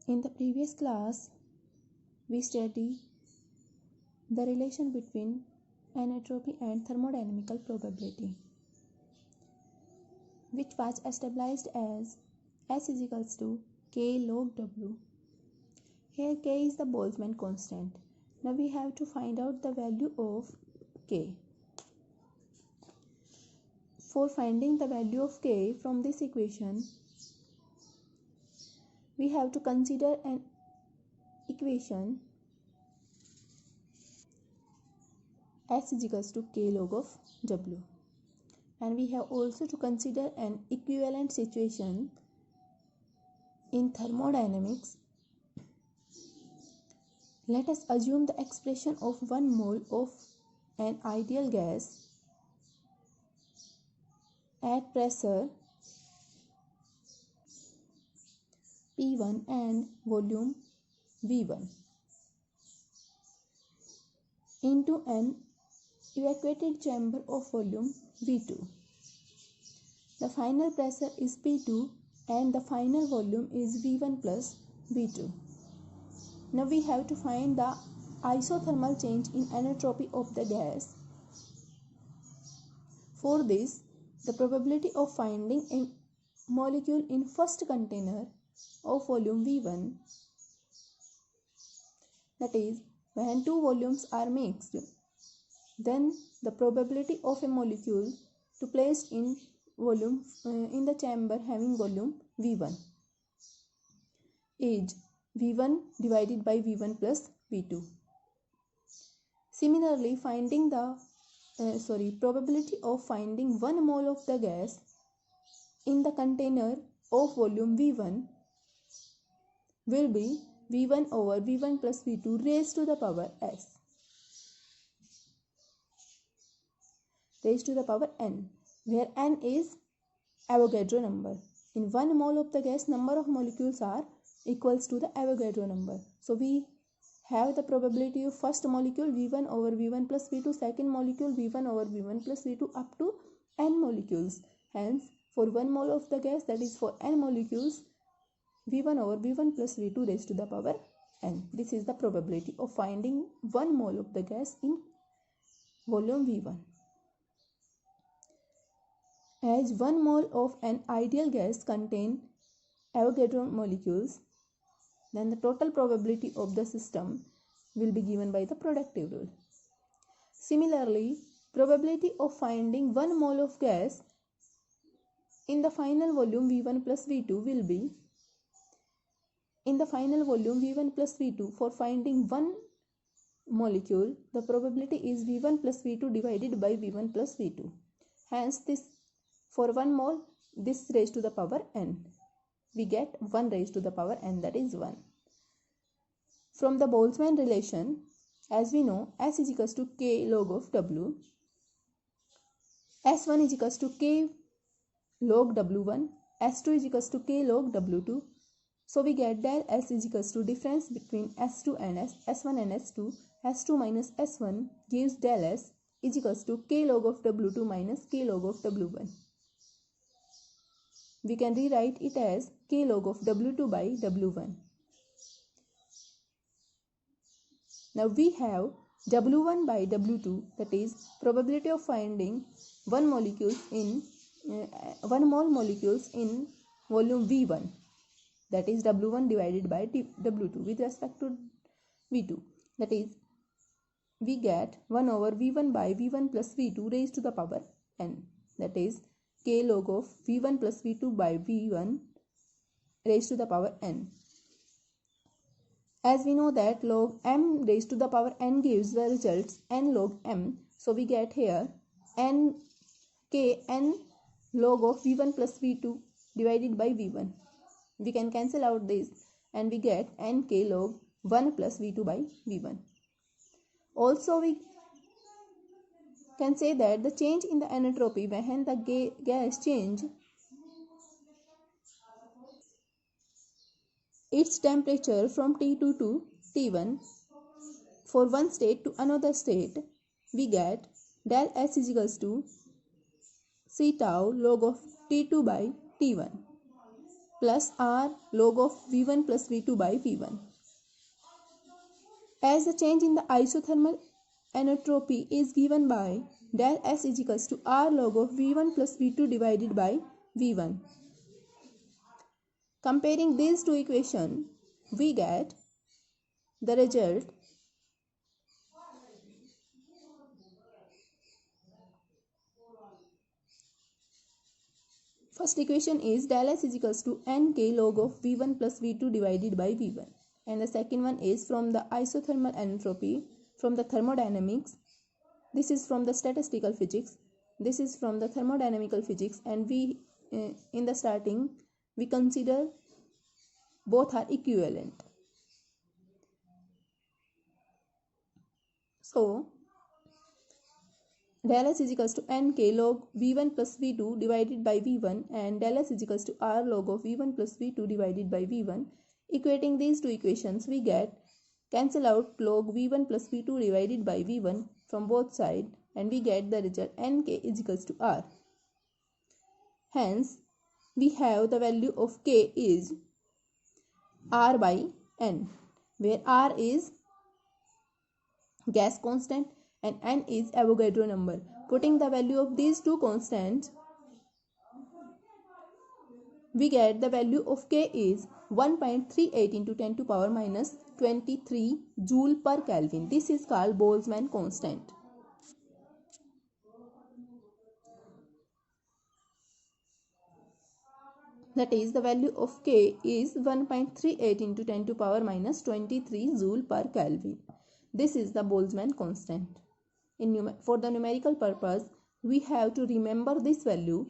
In the previous class, we studied the relation between anisotropy and thermodynamical probability, which was established as S is equals to K log W. Here K is the Boltzmann constant. Now we have to find out the value of K. For finding the value of K from this equation, we have to consider an equation S is equals to K log of W. And we have also to consider an equivalent situation in thermodynamics. Let us assume the expression of 1 mole of an ideal gas at pressure P1 and volume V1 into an evacuated chamber of volume V2. The final pressure is P2 and the final volume is V1 plus V2. Now we have to find the isothermal change in anisotropy of the gas. For this, the probability of finding a molecule in first container of volume V1, that is, when two volumes are mixed, then the probability of a molecule to place in volume in the chamber having volume V1 is V1 divided by V1 plus V2. Similarly, finding the probability of finding 1 mole of the gas in the container of volume V1 will be V1 over V1 plus V2 raised to the power S, raised to the power n, where n is Avogadro number. In 1 mole of the gas, number of molecules are equals to the Avogadro number. So we have the probability of first molecule V1 over V1 plus V2, second molecule V1 over V1 plus V2 up to n molecules. Hence, for 1 mole of the gas, that is for n molecules, V1 over V1 plus V2 raised to the power n. This is the probability of finding 1 mole of the gas in volume V1. As 1 mole of an ideal gas contains Avogadro molecules, then the total probability of the system will be given by the productive rule. Similarly, probability of finding 1 mole of gas in the final volume V1 plus V2 will be, in the final volume V1 plus V2, for finding 1 molecule, the probability is V1 plus V2 divided by V1 plus V2. Hence, this for 1 mole, this raised to the power n. We get 1 raised to the power n, that is 1. From the Boltzmann relation, as we know, S is equals to K log of W. S1 is equals to K log W1. S2 is equals to K log W2. So we get del S is equals to difference between S2 and S1 and S2. S2 minus S1 gives del S is equals to K log of W2 minus K log of W1. We can rewrite it as K log of W2 by W1. Now we have W1 by W2, that is probability of finding 1 molecule in 1 mole molecules in volume V1, that is W1 divided by W2 with respect to V2, that is we get 1 over V1 by V1 plus V2 raised to the power n, that is K log of V1 plus V2 by V1 raised to the power n. As we know that log m raised to the power n gives the results n log m. So we get here n log of V1 plus V2 divided by V1. We can cancel out this and we get n k log 1 plus V2 by V1. Also we can say that the change in the anisotropy when the gas change its temperature from T2 to T1 for one state to another state, we get del S is equals to C tau log of T2 by T1. plus R log of V1 plus V2 by V1. As the change in the isothermal entropy is given by del S is equals to R log of V1 plus V2 divided by V1. Comparing these two equations, we get the result first equation is del S is equals to Nk log of V1 plus V2 divided by V1. And the second one is from the isothermal entropy from the thermodynamics. This is from the statistical physics. This is from the thermodynamical physics, and we in the starting we consider both are equivalent. So del S is equals to Nk log V1 plus V2 divided by V1 and del S is equals to R log of V1 plus V2 divided by V1. Equating these two equations, we get cancel out log V1 plus V2 divided by V1 from both sides, and we get the result Nk is equals to R. Hence, we have the value of K is R by N, where R is gas constant and N is Avogadro number. Putting the value of these two constants, we get the value of K is 1.38 into 10 to power minus 23 joule per Kelvin. This is called Boltzmann constant. That is, the value of K is 1.38 into 10 to power minus 23 joule per Kelvin. This is the Boltzmann constant. For the numerical purpose, we have to remember this value